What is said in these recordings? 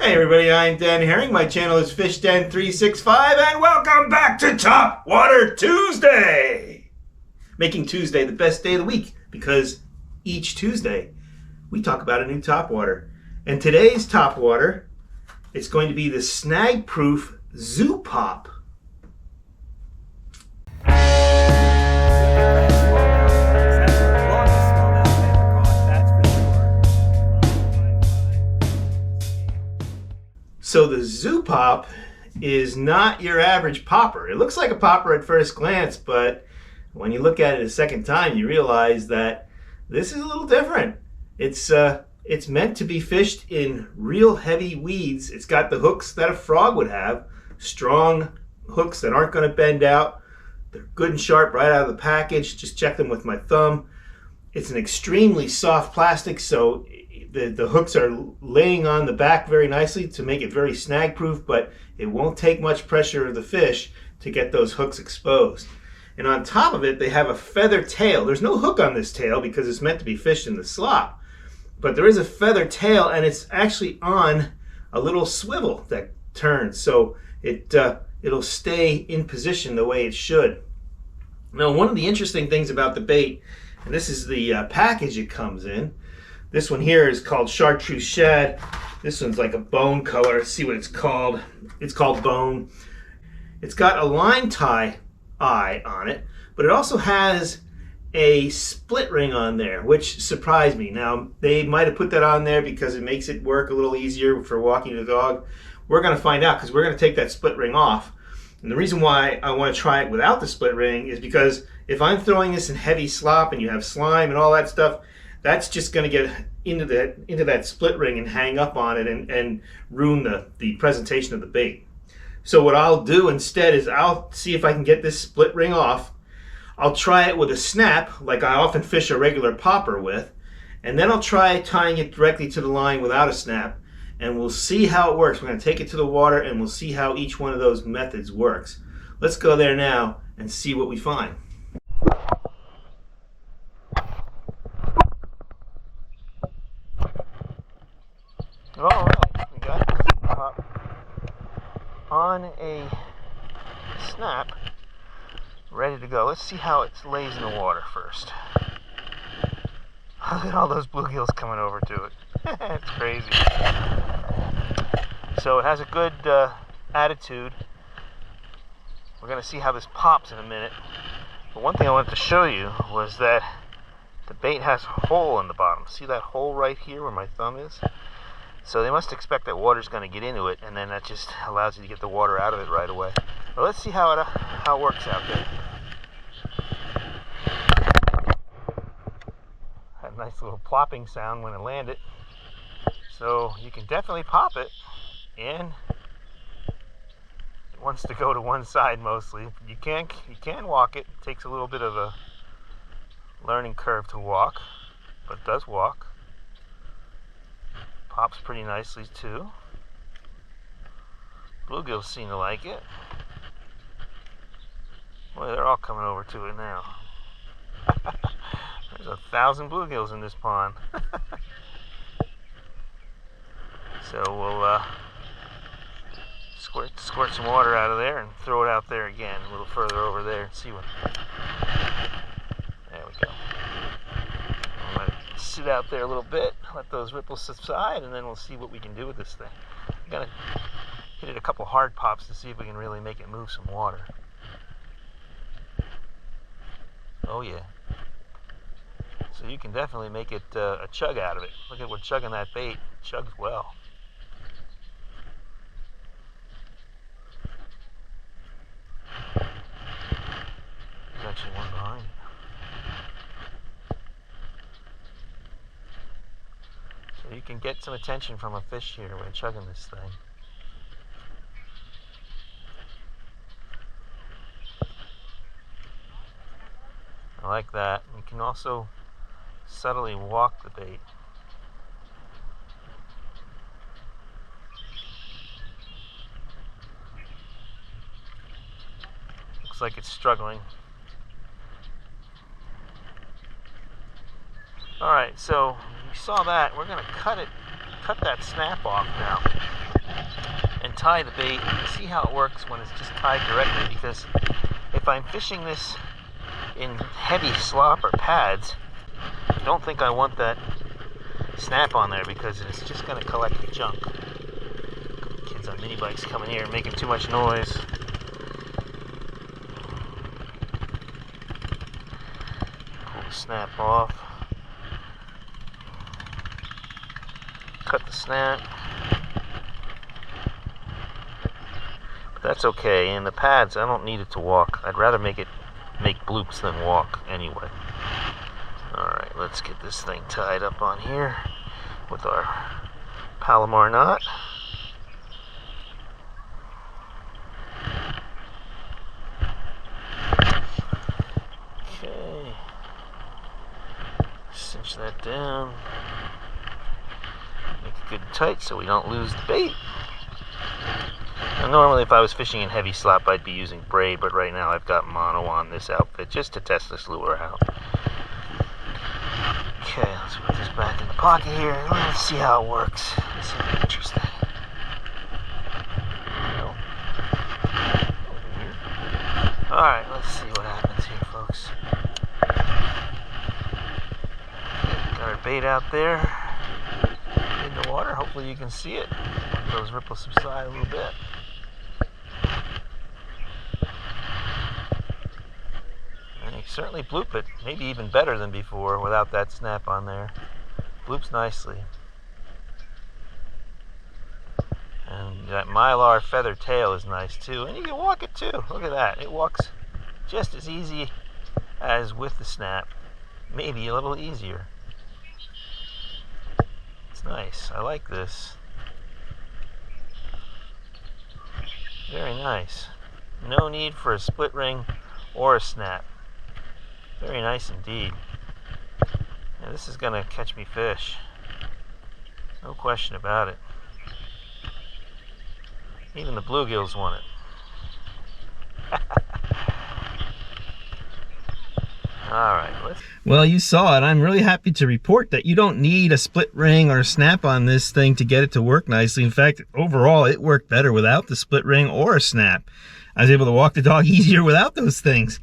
Hey everybody, I'm Den Haring. My channel is Fish Den 365 and welcome back to Topwater Tuesday! Making Tuesday the best day of the week because each Tuesday we talk about a new topwater. And today's topwater, it's going to be the Snag Proof Zoo Pop. So the Zoo Pop is not your average popper. It looks like a popper at first glance, but when you look at it a second time, you realize that this is a little different. It's meant to be fished in real heavy weeds. It's got the hooks that a frog would have, strong hooks that aren't going to bend out. They're good and sharp right out of the package. Just check them with my thumb. It's an extremely soft plastic, so the hooks are laying on the back very nicely to make it very snag proof, but it won't take much pressure of the fish to get those hooks exposed. And on top of it, they have a feather tail. There's no hook on this tail because it's meant to be fished in the slop, but there is a feather tail, and it's actually on a little swivel that turns, so it'll stay in position the way it should. Now, one of the interesting things about the bait, and this is the package it comes in. This one here is called chartreuse shad. This one's like a bone color. Let's see what it's called. It's called bone. It's got a line tie eye on it, but it also has a split ring on there, which surprised me. Now, they might have put that on there because it makes it work a little easier for walking the dog. We're going to find out because we're going to take that split ring off. And the reason why I want to try it without the split ring is because if I'm throwing this in heavy slop and you have slime and all that stuff, that's just going to get into that split ring and hang up on it and ruin the presentation of the bait. So what I'll do instead is I'll see if I can get this split ring off. I'll try it with a snap, like I often fish a regular popper with, and then I'll try tying it directly to the line without a snap, and we'll see how it works. We're going to take it to the water and we'll see how each one of those methods works. Let's go there now and see what we find. Alright, we got this pop on a snap, ready to go. Let's see how it lays in the water first. Look at all those bluegills coming over to it. It's crazy. So it has a good attitude. We're going to see how this pops in a minute. But one thing I wanted to show you was that the bait has a hole in the bottom. See that hole right here where my thumb is? So they must expect that water's going to get into it, and then that just allows you to get the water out of it right away. But let's see how it works out there. Had a nice little plopping sound when it landed. So you can definitely pop it, and it wants to go to one side mostly. You can walk it. It takes a little bit of a learning curve to walk, but it does walk. Pops pretty nicely too. Bluegills seem to like it. Boy, they're all coming over to it now. There's 1,000 bluegills in this pond. So we'll squirt some water out of there and throw it out there again, a little further over there, and see what. There we go. Let it sit out there a little bit, let those ripples subside, and then we'll see what we can do with this thing. I'm gonna hit it a couple hard pops to see if we can really make it move some water. Oh yeah. So you can definitely make it a chug out of it. Look at we're chugging that bait. It chugs well. There's actually one behind it. So you can get some attention from a fish here when chugging this thing. I like that. You can also subtly walk the bait. Looks like it's struggling. Alright, so you saw that. We're going to cut that snap off now. tie the bait and see how it works when it's just tied directly, because if I'm fishing this in heavy slop or pads, I don't think I want that snap on there because it's just going to collect the junk. Kids on mini bikes coming here and making too much noise. Pull the snap off. Cut the snap. But that's okay. In the pads, I don't need it to walk. I'd rather make bloops than walk anyway. Alright, let's get this thing tied up on here with our Palomar knot. Okay. Cinch that down. Make it good and tight so we don't lose the bait. Now, normally if I was fishing in heavy slop I'd be using braid, but right now I've got mono on this outfit just to test this lure out. Okay, let's put this back in the pocket here and let's see how it works. This is interesting. Alright, let's see what happens here, folks. Got our bait out there in the water. Hopefully you can see it. Let those ripples subside a little bit. And you certainly bloop it, maybe even better than before without that snap on there. Bloops nicely. And that mylar feather tail is nice too. And you can walk it too. Look at that. It walks just as easy as with the snap. Maybe a little easier. It's nice. I like this. Very nice. No need for a split ring or a snap. Very nice indeed. And this is going to catch me fish. No question about it. Even the bluegills want it. Alright, well, you saw it. I'm really happy to report that you don't need a split ring or a snap on this thing to get it to work nicely. In fact, overall, it worked better without the split ring or a snap. I was able to walk the dog easier without those things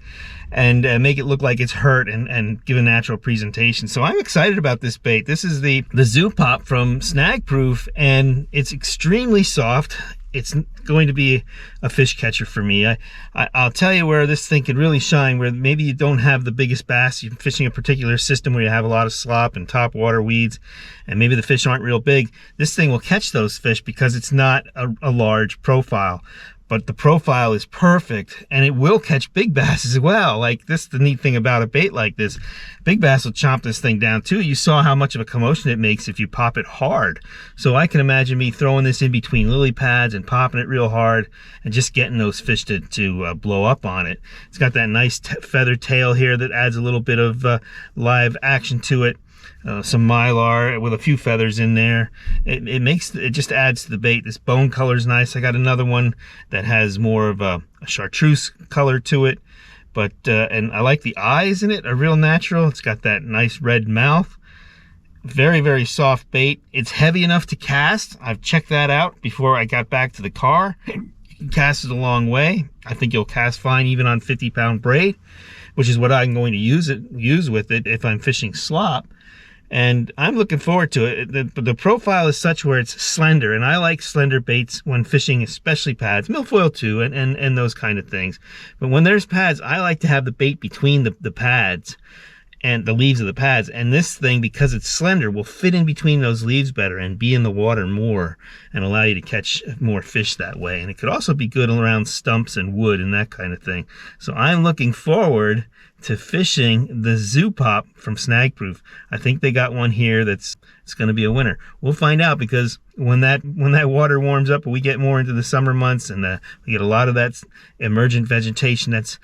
and make it look like it's hurt and give a natural presentation. So I'm excited about this bait. This is the Zoo Pop from Snag Proof, and it's extremely soft. It's going to be a fish catcher for me. I'll tell you where this thing can really shine, where maybe you don't have the biggest bass, you're fishing a particular system where you have a lot of slop and topwater weeds, and maybe the fish aren't real big. This thing will catch those fish because it's not a large profile. But the profile is perfect, and it will catch big bass as well. Like, this is the neat thing about a bait like this. Big bass will chomp this thing down too. You saw how much of a commotion it makes if you pop it hard. So I can imagine me throwing this in between lily pads and popping it real hard and just getting those fish to blow up on it. It's got that nice feather tail here that adds a little bit of live action to it. Some mylar with a few feathers in there. It just adds to the bait. This bone color is nice. I got another one that has more of a chartreuse color to it, but and I like the eyes in it, are real natural. It's got that nice red mouth. Very, very soft bait. It's heavy enough to cast. I've checked that out before I got back to the car. You can cast it a long way. I think you'll cast fine even on 50-pound braid, which is what I'm going to use with it if I'm fishing slop. And I'm looking forward to it. The profile is such where it's slender, and I like slender baits when fishing, especially pads, milfoil too, and those kind of things. But when there's pads, I like to have the bait between the pads and the leaves of the pads. And this thing, because it's slender, will fit in between those leaves better and be in the water more and allow you to catch more fish that way. And it could also be good around stumps and wood and that kind of thing. So I'm looking forward to fishing the Zoo Pop from Snag Proof. I think they got one here it's going to be a winner. We'll find out, because when that water warms up and we get more into the summer months and we get a lot of that emergent vegetation that's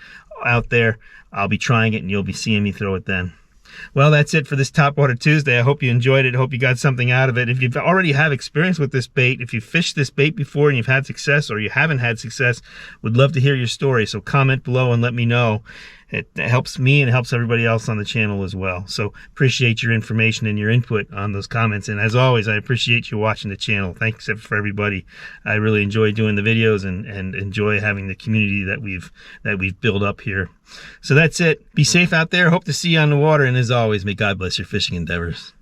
out there, I'll be trying it and you'll be seeing me throw it then. Well, that's it for this Topwater Tuesday. I hope you enjoyed it. I hope you got something out of it. If you've already have experience with this bait, if you've fished this bait before and you've had success, or you haven't had success, would love to hear your story. So comment below and let me know. It helps me and it helps everybody else on the channel as well. So appreciate your information and your input on those comments. And as always, I appreciate you watching the channel. Thanks for everybody. I really enjoy doing the videos and enjoy having the community that we've built up here. So that's it. Be safe out there. Hope to see you on the water. And as always, may God bless your fishing endeavors.